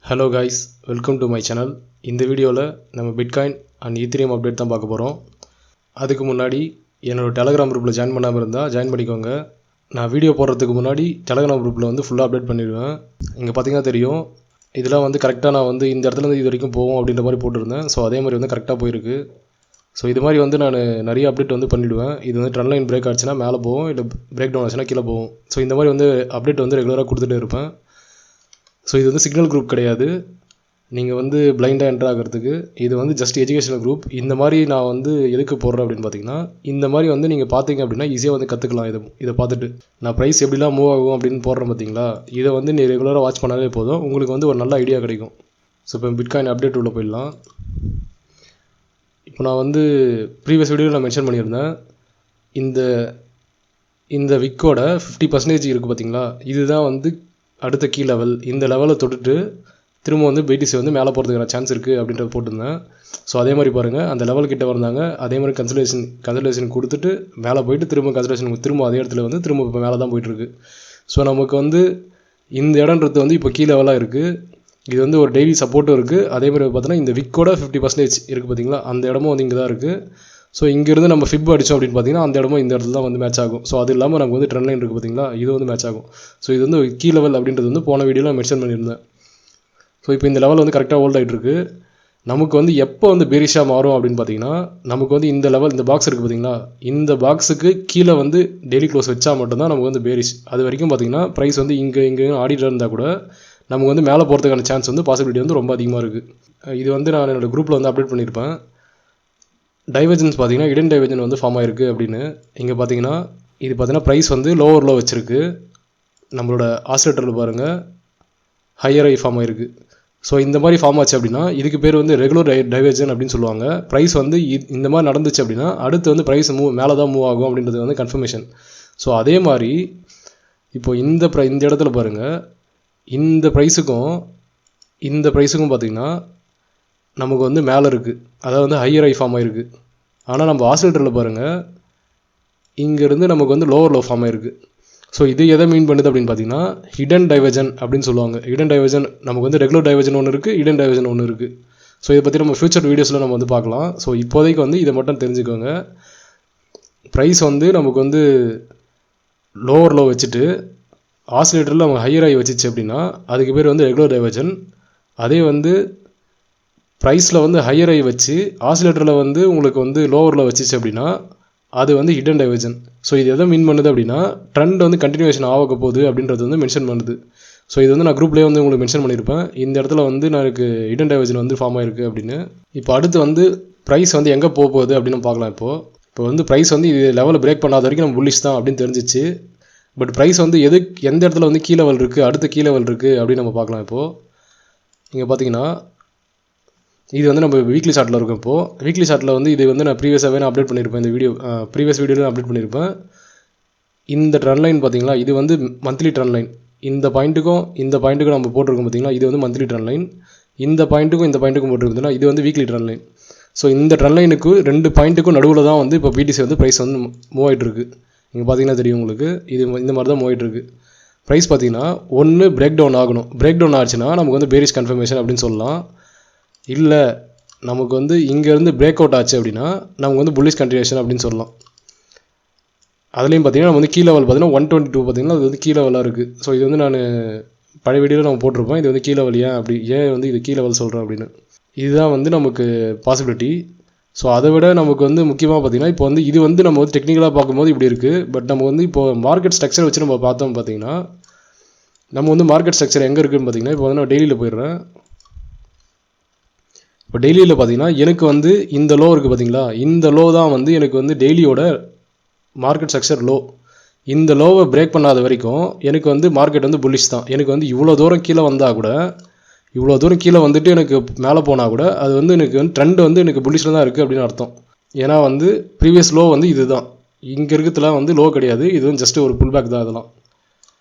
Hello guys, welcome to my channel. இந்த வீடியோவில் நம்ம பிட்காயின் அண்ட் ஈத்தீரியம் அப்டேட் தான் பார்க்க போகிறோம். அதுக்கு முன்னாடி என்னோட டெலகிராம் குரூப்பில் ஜாயின் பண்ணாமல் இருந்தால் ஜாயின் பண்ணிக்கோங்க. நான் வீடியோ போடுறதுக்கு முன்னாடி டெலகிராம் குரூப்பில் வந்து ஃபுல்லாக அப்டேட் பண்ணிடுவேன். இங்கே பார்த்தீங்கன்னா தெரியும், இதெல்லாம் வந்து கரெக்டாக நான் வந்து இந்த இடத்துலேருந்து இது வரைக்கும் போவோம் அப்படின்ற மாதிரி போட்டிருந்தேன். ஸோ அதே மாதிரி வந்து கரெக்டாக போயிருக்கு. ஸோ இது மாதிரி வந்து நான் நிறைய அப்டேட் வந்து பண்ணிவிடுவேன். இது வந்து ட்ரெண்ட் லைன் பிரேக் ஆச்சுன்னா மேலே போகும், இல்லை பிரேக் டவுன் ஆச்சுன்னா கீழே போகும். ஸோ இந்த மாதிரி வந்து அப்டேட் வந்து ரெகுலராக கொடுத்துட்டே இருப்பேன். ஸோ இது வந்து சிக்னல் குரூப் கிடையாது, நீங்கள் வந்து பிளைண்டாக என்ட்ரு ஆகிறதுக்கு. இது வந்து ஜஸ்ட் எஜுகேஷனல் குரூப். இந்த மாதிரி நான் வந்து எதுக்கு போடுறேன் அப்படின்னு பார்த்தீங்கன்னா, இந்த மாதிரி வந்து நீங்கள் பார்த்தீங்க அப்படின்னா ஈஸியாக வந்து கற்றுக்கலாம். இதை பார்த்துட்டு நான் ப்ரைஸ் எப்படிலாம் மூவ் ஆகும் அப்படின்னு போடுறேன் பார்த்தீங்களா, இதை வந்து நீ ரெகுலராக வாட்ச் பண்ணாலே போதும், உங்களுக்கு வந்து ஒரு நல்ல ஐடியா கிடைக்கும். ஸோ இப்போ பிட்காயின் அப்டேட் உள்ள போயிடலாம். இப்போ நான் வந்து ப்ரீவியஸ் வீடியோவில் நான் மென்ஷன் பண்ணியிருந்தேன், இந்த விக்கோட 50% இருக்குது பார்த்தீங்களா, இதுதான் வந்து அடுத்த கீ லெவல். இந்த லெவலை தொட்டுட்டு திரும்ப வந்து பிடிசி வந்து மேலே போகிறதுக்கான சான்ஸ் இருக்குது அப்படின்றத போட்டிருந்தேன். ஸோ அதே மாதிரி பாருங்கள், அந்த லெவல்கிட்ட வந்தாங்க, அதே மாதிரி கன்சல்டேஷன் கொடுத்துட்டு மேலே போயிட்டு திரும்ப அதே இடத்துல வந்து திரும்ப இப்போ மேலே தான் போயிட்டுருக்கு. ஸோ நமக்கு வந்து இந்த இடன்றது வந்து இப்போ கீ லெவலாக இருக்குது. இது வந்து ஒரு டெய்லி சப்போர்ட்டும் இருக்குது. அதே மாதிரி பார்த்தோன்னா இந்த விக்கோட 50% இருக்குது பார்த்தீங்களா, அந்த இடமும் வந்து இங்கே தான் இருக்குது. ஸோ இங்கேருந்து நம்ம ஃபிப் அடித்தோம் அப்படின்னு பார்த்தீங்கன்னா அந்த இடமும் இந்த இடத்துல தான் வந்து மேட்ச் ஆகும். ஸோ அது இல்லாமல் நமக்கு வந்து ட்ரெண்ட் லைன் இருக்குது பார்த்தீங்களா, இது வந்து மேட்ச் ஆகும். ஸோ இது வந்து கீ லெவல் அப்படின்றது வந்து போன வீடியோவில் மென்ஷன் பண்ணியிருந்தேன். ஸோ இப்போ இந்த லெவல் வந்து கரெக்டாக ஹோல்ட் ஆகிட்டுருக்கு. நமக்கு வந்து எப்போ வந்து பெரிஷாக மாறும் அப்படின்னு பார்த்தீங்கன்னா, நமக்கு வந்து இந்த லெவல், இந்த பாக்ஸ் இருக்குது பார்த்தீங்களா, இந்த பாக்ஸுக்கு கீழே வந்து டெய்லி க்ளோஸ் வச்சா மட்டும்தான் நமக்கு வந்து பேரிஷ். அது வரைக்கும் பார்த்தீங்கன்னா ப்ரைஸ் வந்து இங்கே ஆடிட்டு இருந்தால் கூட நமக்கு வந்து மேலே போகிறதுக்கான சான்ஸ் வந்து பாசிபிலிட்டி வந்து ரொம்ப அதிகமாக இருக்குது. இது வந்து நான் என்னோடய குரூப்பில் வந்து அப்டேட் பண்ணியிருப்பேன். டைவர்ஜன்ஸ் பார்த்தீங்கன்னா இடன் டைவர்ஜன் வந்து ஃபார்ம் ஆகிருக்கு அப்படின்னு. இங்கே பார்த்தீங்கன்னா இது பார்த்தீங்கன்னா ப்ரைஸ் வந்து லோவர் லோ வச்சுருக்கு. நம்மளோட ஆசிலேட்டரில் பாருங்கள் ஹையர் ஐ ஃபார்ம் ஆகிருக்கு. ஸோ இந்த மாதிரி ஃபார்ம் ஆச்சு அப்படின்னா இதுக்கு பேர் வந்து ரெகுலர் டைவர்ஜன் அப்படின்னு சொல்லுவாங்க. ப்ரைஸ் வந்து இந்த மாதிரி நடந்துச்சு அப்படின்னா அடுத்து வந்து ப்ரைஸ் மேலே தான் மூவ் ஆகும் அப்படின்றது வந்து கன்ஃபர்மேஷன். ஸோ அதே மாதிரி இப்போ இந்த இடத்துல பாருங்கள், இந்த ப்ரைஸுக்கும் பார்த்திங்கன்னா நமக்கு வந்து மேலே இருக்குது, அதாவது வந்து ஹையர் ஐ ஃபார்ம் ஆகிருக்கு. ஆனால் நம்ம ஆசிலேட்டரில் பாருங்கள் இங்கேருந்து நமக்கு வந்து லோவர் லோ ஃபார்ம் ஆகிருக்கு. ஸோ இது எதை மீன் பண்ணுது அப்படின்னு பார்த்தீங்கன்னா ஹிடன் டைவர்ஜன் அப்படின்னு சொல்லுவாங்க. ஹிடன் டைவர்ஜன் நமக்கு வந்து ரெகுலர் டைவர்ஜன் ஒன்று இருக்குது, ஹிடன் டைவர்ஜன் ஒன்று இருக்குது. ஸோ இதை பற்றி நம்ம ஃபியூச்சர் வீடியோஸில் நம்ம வந்து பார்க்கலாம். ஸோ இப்போதைக்கு வந்து இதை மட்டும் தெரிஞ்சுக்கோங்க. ப்ரைஸ் வந்து நமக்கு வந்து லோவர் லோ வச்சுட்டு ஆசிலேட்டரில் அவங்க ஹையர் ஆகி வச்சிச்சு அப்படின்னா அதுக்கு பேர் வந்து ரெகுலர் டைவர்ஜன். அதே வந்து ப்ரைஸில் வந்து ஹையர் ஆகி வச்சு ஆசிலேட்டரில் வந்து உங்களுக்கு வந்து லோவரில் வச்சிச்சு அப்படின்னா அது வந்து ஹிடன் டைவர்ஜன். ஸோ இது எதை மீன் பண்ணுது அப்படின்னா ட்ரெண்ட் வந்து கண்டினியூஷன் ஆக போகுது அப்படின்றது வந்து மென்ஷன் பண்ணுது. ஸோ இது வந்து நான் குரூப்லேயே வந்து உங்களுக்கு மென்ஷன் பண்ணியிருப்பேன். இந்த இடத்துல வந்து எனக்கு ஹிடன் டைவர்ஜன் வந்து ஃபார்ம் ஆகிருக்கு அப்படின்னு. இப்போ அடுத்து வந்து ப்ரைஸ் வந்து எங்கே போக போகுது அப்படின்னு பார்க்கலாம். இப்போ வந்து ப்ரைஸ் வந்து இது லெவலில் பிரேக் பண்ணாத வரைக்கும் நம்ம புல்லிஷ் தான் அப்படின்னு தெரிஞ்சிச்சு. பட் ப்ரைஸ் வந்து எந்த இடத்துல வந்து கீ லெவல் இருக்குது, அடுத்த கீ லெவல் இருக்குது அப்படின்னு நம்ம பார்க்கலாம். இப்போது இங்கே பார்த்தீங்கன்னா இது வந்து நம்ம வீக்லி சார்ட்டில் இருக்கும். இப்போது வீக்லி சார்ட்டில் வந்து இது வந்து நான் ப்ரீவியஸாகவே நான் அப்டேட் பண்ணியிருப்பேன். ப்ரீவியஸ் வீடியோவில் அப்டேட் பண்ணியிருப்பேன். இந்த ட்ரெண்ட் லைன் பார்த்தீங்களா, இது வந்து மந்த்லி ட்ரெண்ட் லைன். இந்த பாயிண்ட்டுக்கும் நம்ம போட்டிருக்கோம் பார்த்தீங்களா, இது வந்து மந்த்லி ட்ரெண்ட் லைன். இந்த பாயிண்ட்டுக்கும் போட்டிருக்குதுன்னா இது வந்து வீக்லி ட்ரெண்ட் லைன். ஸோ இந்த ட்ரெண்ட் லைனுக்கு 2 பாயிண்ட்டுக்கும் நடுவில் தான் வந்து இப்போ பிடிசி வந்து ப்ரைஸ் வந்து மூவ் ஆகிட்டு இருக்குது. இங்கே பார்த்தீங்கன்னா தெரியும் உங்களுக்கு, இது இந்த மாதிரி தான் மூவ் ஆகிட்டு இருக்குது. ப்ரைஸ் பார்த்தீங்கன்னா ஒன்று பிரேக் டவுன் ஆகணும். பிரேக் டவுன் ஆச்சுன்னா நமக்கு வந்து பேரிஷ் கன்ஃபர்மேஷன் அப்படின்னு சொல்லலாம். இல்லை நமக்கு வந்து இங்கேருந்து பிரேக் அவுட் ஆச்சு அப்படின்னா நமக்கு வந்து புல்லிஷ் கண்டினியூஷன் அப்படின்னு சொல்லலாம். அதுலேயும் பார்த்தீங்கன்னா நம்ம வந்து கீ லெவல் பார்த்தீங்கன்னா 122 பார்த்தீங்கன்னா அது வந்து கீ லெவலாக இருக்குது. ஸோ இது வந்து நான் பழைய வீடியோவில் நம்ம போட்டிருப்போம். இது வந்து கீ லெவல் ஏன் வந்து இது கீ லெவல் சொல்கிறேன் அப்படின்னு. இதுதான் வந்து நமக்கு பாசிபிலிட்டி. ஸோ அதை விட நமக்கு வந்து முக்கியமாக பார்த்தீங்கன்னா இப்போ வந்து இது வந்து நம்ம வந்து டெக்னிக்கலாக பார்க்கும்போது இப்படி இருக்குது. பட் நம்ம வந்து இப்போ மார்க்கெட் ஸ்ட்ரக்சர் வச்சு நம்ம பார்த்தோம் பார்த்தீங்கன்னா நம்ம வந்து மார்க்கெட் ஸ்ட்ரக்சர் எங்கே இருக்குதுன்னு பார்த்தீங்கன்னா இப்போ வந்து நான் டெய்லியில் போயிடுறேன். இப்போ டெய்லியில் பார்த்தீங்கன்னா எனக்கு வந்து இந்த லோ இருக்குது பார்த்தீங்களா, இந்த லோ தான் வந்து எனக்கு வந்து டெய்லியோட மார்க்கெட் ஸ்ட்ரக்சர் லோ. இந்த லோவை பிரேக் பண்ணாத வரைக்கும் எனக்கு வந்து மார்க்கெட் வந்து புல்லிஷ் தான். எனக்கு வந்து இவ்வளோ தூரம் கீழே வந்தால் கூட, இவ்வளோ தூரம் கீழே வந்துட்டு எனக்கு மேலே போனால் கூட அது வந்து எனக்கு வந்து ட்ரெண்ட் வந்து எனக்கு புல்லிஷில் தான் இருக்குது அப்படின்னு அர்த்தம். ஏன்னா வந்து ப்ரீவியஸ் லோ வந்து இது தான், இங்கே இருக்கிறதுலாம் வந்து லோ கிடையாது, இது வந்து ஜஸ்ட்டு ஒரு புல் பேக் தான். அதெல்லாம்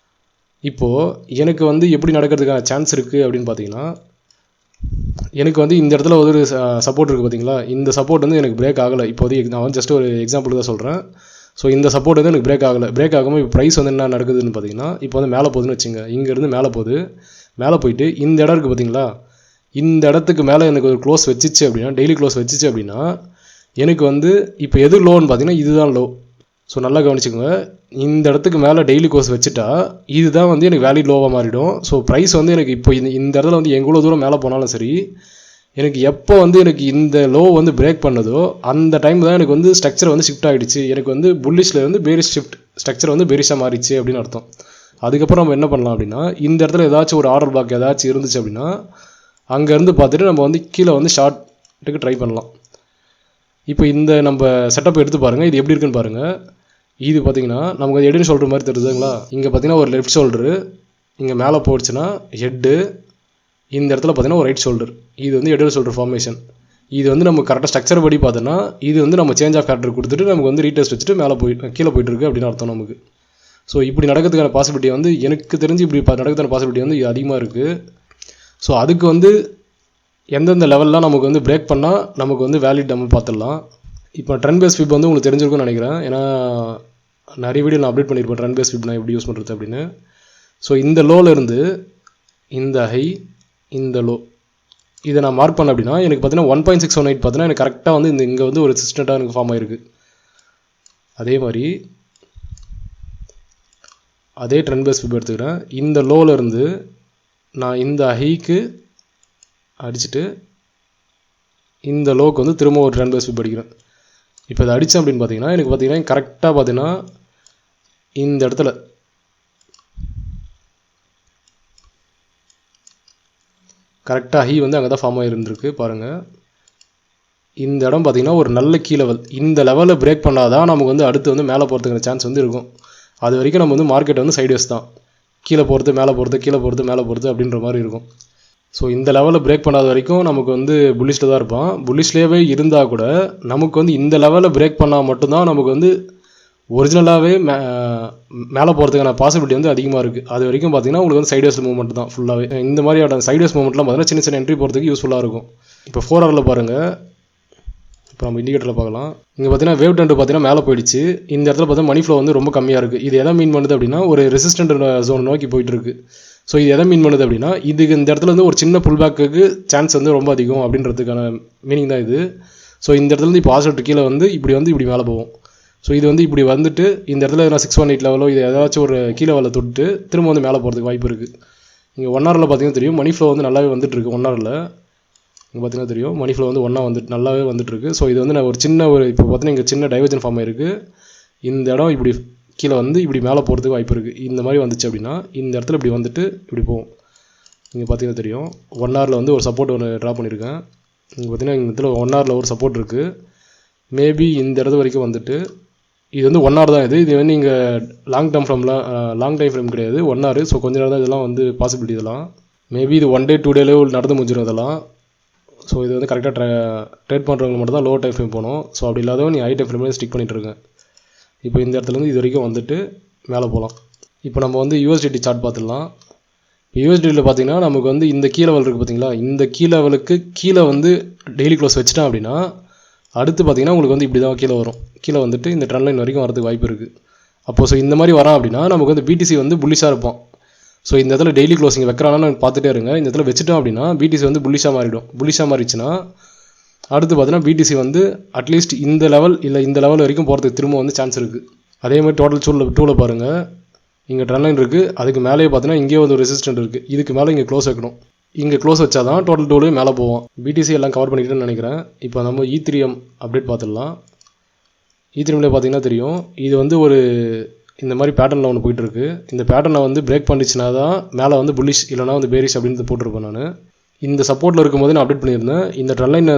இப்போது எனக்கு வந்து எப்படி நடக்கிறதுக்கான சான்ஸ் இருக்குது அப்படின்னு பார்த்தீங்கன்னா, எனக்கு வந்து இந்த இடத்துல ஒரு சப்போர்ட் இருக்குது பார்த்தீங்களா, இந்த சப்போர்ட் வந்து எனக்கு பிரேக் ஆகலை. இப்போதைக்கு நான் வந்து ஜஸ்ட் ஒரு எக்ஸாம்பிள் தான் சொல்கிறேன். ஸோ இந்த சப்போர்ட் வந்து எனக்கு பிரேக் ஆகும்போது இப்போ ப்ரைஸ் வந்து என்ன நடக்குதுன்னு பார்த்தீங்கன்னா இப்போ வந்து மேலே போகுதுன்னு வச்சுங்க, இங்கேருந்து மேலே போகுது. மேலே போயிட்டு இந்த இடம் இருக்குது பார்த்தீங்களா, இந்த இடத்துக்கு மேலே எனக்கு ஒரு க்ளோஸ் வச்சிச்சு அப்படின்னா, டெய்லி க்ளோஸ் வச்சிச்சு அப்படின்னா எனக்கு வந்து இப்போ எது லோன்னு பார்த்தீங்கன்னா இதுதான் லோ. ஸோ நல்லா கவனிச்சுக்கோங்க, இந்த இடத்துக்கு மேலே டெய்லி க்ளோஸ் வச்சுட்டா இதுதான் வந்து எனக்கு வேல்யூ லோவாக மாறிடும். ஸோ ப்ரைஸ் வந்து எனக்கு இப்போ இந்த இடத்துல வந்து எவ்வளோ தூரம் மேலே போனாலும் சரி, எனக்கு எப்போ வந்து எனக்கு இந்த லோ வந்து பிரேக் பண்ணதோ அந்த டைம் தான் எனக்கு வந்து ஸ்ட்ரக்சர் வந்து ஷிஃப்ட் ஆகிடுச்சு. எனக்கு வந்து புல்லிஷில் வந்து பேரிஷ் ஷிஃப்ட் ஸ்ட்ரக்சர் வந்து பேரிஷாக மாறிடுச்சு அப்படின்னு அர்த்தம். அதுக்கப்புறம் நம்ம என்ன பண்ணலாம் அப்படின்னா, இந்த இடத்துல ஏதாச்சும் ஒரு ஆர்டர் பிளாக் ஏதாச்சும் இருந்துச்சு அப்படின்னா அங்கேருந்து பார்த்துட்டு நம்ம வந்து கீழே வந்து ஷார்ட்டுக்கு ட்ரை பண்ணலாம். இப்போ இந்த நம்ம செட்டப் எடுத்து பாருங்கள், இது எப்படி இருக்குன்னு பாருங்கள். இது பார்த்தீங்கன்னா நமக்கு அது ஹெட்னு ஷோல்டர் மாதிரி தெரியுதுங்களா. இங்கே பார்த்தீங்கன்னா ஒரு லெஃப்ட் ஷோல்டரு, இங்கே மேலே போச்சுன்னா ஹெட்டு, இந்த இடத்துல பார்த்தீங்கன்னா ஒரு ரைட் ஷோல்டர். இது வந்து ஹெட் ஷோல்டர் ஃபார்மேஷன். இது வந்து நம்ம கரெக்டாக ஸ்ட்ரக்சர் படி பார்த்தோன்னா இது வந்து நம்ம சேஞ்ச் ஆஃப் கேரக்டர் கொடுத்துட்டு நமக்கு வந்து ரீடெஸ்ட் வச்சுட்டு மேலே கீழே போயிட்டுருக்கு அப்படின்னு அர்த்தம் நமக்கு. ஸோ இப்படி நடக்கிறதுக்கான பாசிபிலிட்டி வந்து எனக்கு தெரிஞ்சு இப்படி நடக்கிறதுக்கான பாசிபிலிட்டி வந்து அதிகமாக இருக்குது. ஸோ அதுக்கு வந்து எந்தெந்த லெவல்லாம் நமக்கு வந்து பிரேக் பண்ணால் நமக்கு வந்து வேலிட் நம்ம பார்த்துடலாம். இப்போ ட்ரெண்ட் பேஸ் ஃபிப் வந்து உங்களுக்கு தெரிஞ்சிருக்கும்னு நினைக்கிறேன். ஏன்னா நிறைய வீடியோ நான் அப்டேட் பண்ணியிருப்பேன் ட்ரெண்ட் பேஸ் ஃபிப் நான் எப்படி யூஸ் பண்ணுறது அப்படின்னு. ஸோ இந்த லோலேருந்து இந்த ஹை, இந்த லோ, இதை நான் மார்க் பண்ண அப்படின்னா எனக்கு பார்த்தீங்கன்னா 1.618 பார்த்தீங்கன்னா எனக்கு கரெக்டாக வந்து இங்கே வந்து ஒரு ரெசிஸ்டண்ட்டாக எனக்கு ஃபார்ம் ஆகிருக்கு. அதே மாதிரி அதே ட்ரெண்ட் பேஸ் ஃபிப் எடுத்துக்கிறேன். இந்த லோலேருந்து நான் இந்த ஹைக்கு அடிச்சுட்டு இந்த லோக்கு வந்து திரும்ப ஒரு ட்ரெண்ட் பேஸ் ஃபிப் அடிக்கிறேன். இப்போ இதை அடித்தேன் அப்படின்னு பார்த்தீங்கன்னா எனக்கு பார்த்தீங்கன்னா கரெக்டாக பார்த்தீங்கன்னா இந்த இடத்துல கரெக்டாக ஹை வந்து அங்கே தான் ஃபார்ம் ஆகிருந்துருக்கு பாருங்கள். இந்த இடம் பார்த்திங்கன்னா ஒரு நல்ல கீ லெவல். இந்த லெவலில் பிரேக் பண்ணால் தான் நமக்கு வந்து அடுத்து வந்து மேலே போகிறதுக்கான சான்ஸ் வந்து இருக்கும். அது வரைக்கும் நம்ம வந்து மார்க்கெட் வந்து சைட்வேஸ் தான், கீழே போகிறது மேலே போகிறது கீழே போகிறது மேலே போகிறது அப்படின்ற மாதிரி இருக்கும். ஸோ இந்த லெவலில் பிரேக் பண்ணாத வரைக்கும் நமக்கு வந்து புல்லிஷில் தான் இருப்பான். புல்லிஷ்லேயே இருந்தால் கூட நமக்கு வந்து இந்த லெவலில் பிரேக் பண்ணால் மட்டும்தான் நமக்கு வந்து ஒரிஜினலாகவே மேலே போகிறதுக்கான பாசிபிலிட்டி வந்து அதிகமாக இருக்குது. அது வரைக்கும் பார்த்திங்கன்னா உங்களுக்கு வந்து சைட்வேஸ் மூவ்மெண்ட் தான் ஃபுல்லாகவே. இந்த மாதிரியான சைட்வேஸ் மூவ்மெண்ட்லாம் பார்த்தீங்கன்னா சின்ன சின்ன என்ட்ரி போகிறதுக்கு யூஸ்ஃபுல்லாக இருக்கும். இப்போ 4 ஹவரில் பாருங்கள், இப்போ நம்ம இண்டிகேட்டரில் பார்க்கலாம். இங்கே பார்த்தீங்கன்னா வேவ் ட்ரெண்ட் பார்த்தீங்கன்னா மேலே போயிடுச்சு. இந்த இடத்துல பார்த்தீங்கன்னா மணி ஃப்ளோ வந்து ரொம்ப கம்மியாக இருக்குது. இது எதை மீன் பண்ணுது அப்படின்னா ஒரு ரெசிஸ்டன்ட் ஜோன் நோக்கி போயிட்டுருக்கு. ஸோ இது எதை மீன் பண்ணுது அப்படின்னா இதுக்கு இந்த இடத்துல வந்து ஒரு சின்ன புல் பேக்குக்கு சான்ஸ் வந்து ரொம்ப அதிகம் அப்படின்றதுக்கான மீனிங் தான் இது. ஸோ இந்த இடத்துலேருந்து இப்போ ஆசிட் கீழே வந்து இப்படி மேலே போகும். ஸோ இது வந்து இப்படி வந்துட்டு இந்த இடத்துல நான் 618 லெவலோ இது ஏதாச்சும் ஒரு கீழே லெவலில் தொட்டு திரும்ப வந்து மேலே போகிறதுக்கு வாய்ப்பு இருக்குது. இங்கே 1 ஹவரில் பார்த்தீங்கன்னா தெரியும் மணி ஃப்ளோ வந்து நல்லாவே வந்துட்டுருக்கு. 1 ஹவரில் இங்கே பார்த்தீங்கன்னா தெரியும் மணி ஃப்ளோ வந்து ஒன்றா வந்துட்டு நல்லாவே வந்துட்டுருக்கு. ஸோ இது வந்து நான் ஒரு சின்ன இப்போ பார்த்தீங்கன்னா இங்கே சின்ன டைவர்ஜன் ஃபார்ம் ஆகிருக்கு. இந்த இடம் இப்படி கீழே வந்து இப்படி மேலே போகிறதுக்கு வாய்ப்பு இருக்குது. இந்த மாதிரி வந்துச்சு அப்படின்னா இந்த இடத்துல இப்படி வந்துட்டு இப்படி போகும். இங்கே பார்த்தீங்கன்னா தெரியும் 1 ஹவரில் வந்து ஒரு சப்போர்ட் ஒன்று ட்ரா பண்ணியிருக்கேன். இங்கே பார்த்தீங்கன்னா இந்த இடத்துல 1 ஹவரில் ஒரு சப்போர்ட் இருக்குது. மேபி இந்த இடத்து வரைக்கும் வந்துட்டு இது வந்து 1 ஹவர் தான். இது வந்து இங்கே லாங் டைம் ஃப்ரேம் கிடையாது, 1 ஹவர். ஸோ கொஞ்ச நேரம் தான் இதெல்லாம் வந்து பாசிபிலிட்டி. இதெல்லாம் மேபி இது 1 டே 2 டேலே நடந்து முடிஞ்சிடும் இதெல்லாம். ஸோ இது வந்து கரெக்டாக ட்ரேட் பண்ணுறவங்க மட்டும் தான் லோ டைம் ஃப்ரேம் போகணும். ஸோ அப்படி இல்லாதவங்க நீ ஹை டைம் ஃப்ரேம்லேயே ஸ்டிக் பண்ணிகிட்டு இருக்கேன். இப்போ இந்த இடத்துலேருந்து இது வரைக்கும் வந்துட்டு மேலே போகலாம். இப்போ நம்ம வந்து யூஎஸ்டிடி சார்ட் பார்த்துடலாம். இப்போ யூஎஸ்டிடியில் பார்த்தீங்கன்னா நமக்கு வந்து இந்த கீ லெவல் இருக்குது பார்த்தீங்களா, இந்த கீ லெவலுக்கு கீழே வந்து டெய்லி க்ளோஸ் வச்சுட்டேன் அப்படின்னா அடுத்து பார்த்தீங்கன்னா உங்களுக்கு வந்து இப்படி தான் கீழே வரும். கீழே வந்துட்டு இந்த ட்ரெண்ட் லைன் வரைக்கும் வரதுக்கு வாய்ப்பு இருக்குது. அப்போது ஸோ இந்த மாதிரி வரான் அப்படின்னா நமக்கு வந்து பிடிசி வந்து புல்லிஷாக இருப்பான். ஸோ இந்த இடத்துல டெய்லி க்ளோசிங் வைக்கிறான்னு பார்த்துட்டே இருங்க. இந்த இடத்துல வச்சுட்டோம் அப்படின்னா பிடிசி வந்து புல்லிஷாக மாறிடும். புல்லிஷாக மாறிச்சுன்னா அடுத்து பார்த்தீங்கன்னா பிடிசி வந்து அட்லீஸ்ட் இந்த லெவல் இல்லை இந்த லெவல் வரைக்கும் போகிறதுக்கு திரும்ப வந்து சான்ஸ் இருக்குது. அதே மாதிரி டோட்டல் டூவில் பாருங்கள், இங்கே ட்ரெண்ட் லைன் இருக்குது, அதுக்கு மேலேயே பார்த்தீங்கன்னா இங்கே வந்து ஒரு ரெசிஸ்டன்ட் இருக்குது. இதுக்கு மேலே இங்கே க்ளோஸ் வைக்கணும். இங்கே க்ளோஸ் வச்சா தான் டோட்டல் டூலையும் மேலே போவோம். பிடிசி எல்லாம் கவர் பண்ணிக்கிட்டேன்னு நினைக்கிறேன். இப்போ நம்ம E3M அப்டேட் பார்த்துடலாம். E3Mல பார்த்தீங்கன்னா தெரியும் இது வந்து ஒரு இந்த மாதிரி பேட்டர்னில் ஒன்று போயிட்டுருக்கு. இந்த பேட்டர்னை வந்து பிரேக் பண்ணிச்சுனா தான் மேலே வந்து புல்லிஷ் இல்லைனா வந்து பேரிஷ் அப்படின்னு போட்டிருப்பேன் நான். இந்த சப்போர்ட்டில் இருக்கும்போது நான் அப்டேட் பண்ணியிருந்தேன் இந்த ட்ரெண்ட் லைனை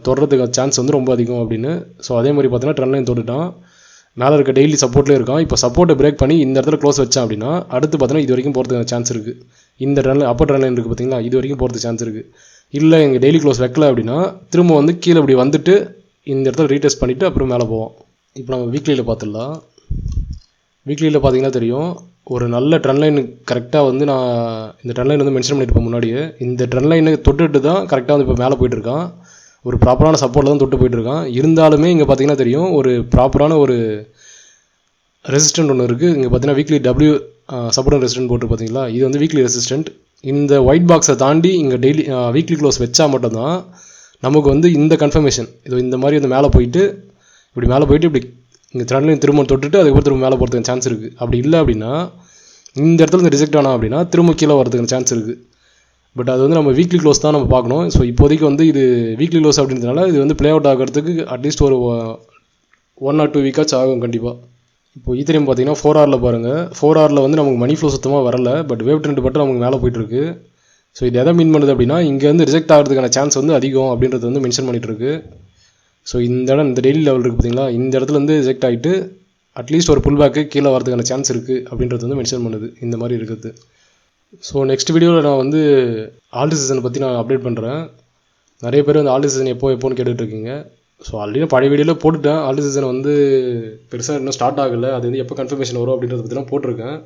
தொடர்றதுக்கு சான்ஸ் வந்து ரொம்ப அதிகம் அப்படின்னு. ஸோ அதே மாதிரி பார்த்தீங்கன்னா ட்ரெண்ட் லைன் தொட்டுட்டான், மேலே இருக்க டெய்லி சப்போர்ட்லேயே இருக்கான். இப்போ சப்போர்ட்டை பிரேக் பண்ணி இந்த இடத்துல க்ளோஸ் வச்சான் அப்படின்னா அடுத்து பார்த்தீங்கன்னா இது வரைக்கும் போகிறதுக்கு சான்ஸ் இருக்குது. இந்த ட்ரெண்ட் அப்பர் ட்ரெண்ட் லைன் இருக்குது பார்த்தீங்களா, இது வரைக்கும் போகிறதுக்கு சான்ஸ் இருக்குது. இல்லை எங்கள் டெய்லி க்ளோஸ் வைக்கல அப்படின்னா திரும்ப வந்து கீழே இப்படி வந்துட்டு இந்த இடத்துல ரீடெஸ்ட் பண்ணிவிட்டு அப்புறம் மேலே போவோம். இப்போ நம்ம வீக்லியில் பார்த்துடலாம். வீக்லியில் பார்த்தீங்கன்னா தெரியும் ஒரு நல்ல ட்ரெண்ட் லைன் கரெக்டாக வந்து நான் இந்த ட்ரெண்ட் லைன் வந்து மென்ஷன் பண்ணியிருப்பேன் முன்னாடியே. இந்த ட்ரெண்ட் லைனை தொட்டுட்டு தான் கரெக்டாக வந்து இப்போ மேலே போயிட்டுருக்கான். ஒரு ப்ராப்பரான சப்போர்ட்டில் தான் தொட்டு போயிட்டுருக்கான். இருந்தாலுமே இங்கே பார்த்தீங்கன்னா தெரியும் ஒரு ப்ராப்பரான ஒரு ரெசிஸ்டன்ட் ஒன்று இருக்குது. இங்கே பார்த்தீங்கன்னா வீக்லி சப்போர்ட் ரெசிஸ்டன்ட் போட்டு பார்த்தீங்களா, இது வந்து வீக்லி ரெசிஸ்டன்ட். இந்த ஒயிட் பாக்ஸை தாண்டி இங்கே டெய்லி வீக்லி க்ளோஸ் வச்சா மட்டும்தான் நமக்கு வந்து இந்த கன்ஃபர்மேஷன் இது இந்த மாதிரி வந்து மேலே போயிட்டு இப்படி இங்கே த்ரெட்லைன் திரும்ப தொட்டுட்டு அதுக்கப்புறம் திரும்ப மேலே போகிறதுக்கு சான்ஸ் இருக்குது. அப்படி இல்லை அப்படின்னா இந்த இடத்துல இருந்து ரிஜெக்ட் ஆனால் அப்படின்னா திரும்ப கீழே வரதுக்கு சான்ஸ் இருக்குது. பட் அது வந்து நம்ம வீக்லி க்ளோஸ் தான் நம்ம பார்க்கணும். ஸோ இப்போதைக்கு வந்து இது வீக்லி க்ளோஸ் அப்படின்றதுனால இது வந்து ப்ளே அவுட் ஆகிறதுக்கு அட்லீஸ்ட் ஒரு 1 or 2 வீக்காச்சும் ஆகும் கண்டிப்பாக. இப்போ ஈத்தரியம் பார்த்தீங்கன்னா 4 hourல பாருங்கள், 4 hourல வந்து நமக்கு மணி ஃப்ளோ சுத்தமாக வரல. பட் வேவ் ட்ரெண்ட் மட்டும் நமக்கு மேலே போயிட்டுருக்கு. ஸோ இது எதை மீன் பண்ணுது அப்படின்னா இங்கேருந்து ரிஜெக்ட் ஆகிறதுக்கான சான்ஸ் வந்து அதிகம் அப்படின்றது வந்து மென்ஷன் பண்ணிகிட்ருக்கு. ஸோ இந்த டெய்லி லெவல் இருக்குது பார்த்தீங்களா, இந்த இடத்துல வந்து ரிஜெக்ட் ஆகிட்டு அட்லீஸ்ட் ஒரு புல் பேக்கு கீழே வரதுக்கான சான்ஸ் இருக்குது அப்படின்றது வந்து மென்ஷன் பண்ணுது இந்த மாதிரி இருக்குது. ஸோ நெக்ஸ்ட் வீடியோவில் நான் வந்து ஆல்ட் சீசனை பற்றி நான் அப்டேட் பண்ணுறேன். நிறைய பேர் வந்து ஆல்ட் சீசன் எப்போன்னு கேட்டுட்ருக்கீங்க. ஸோ ஆல்ரெடி நான் பழைய வீடியோவில் போட்டுட்டேன். ஆல்ட் சீசன் வந்து பெருசாக இன்னும் ஸ்டார்ட் ஆகலை, அது வந்து எப்போ கன்ஃபர்மேஷன் வரும் அப்படின்றத பற்றிலாம் போட்டிருக்கேன்.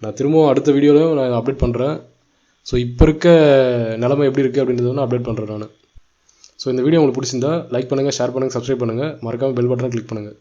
நான் திரும்பவும் அடுத்த வீடியோவில் நான் அப்டேட் பண்ணுறேன். ஸோ இப்போ இருக்க நிலைமை எப்படி இருக்குது அப்படின்றத வந்து அப்டேட் பண்ணுறேன் நான். ஸோ இந்த வீடியோ உங்களுக்கு பிடிச்சிருந்தா லைக் பண்ணுங்கள், ஷேர் பண்ணுங்கள், சப்ஸ்கிரைப் பண்ணுங்கள், மறக்காமல் பெல் பட்டனை கிளிக் பண்ணுங்கள்.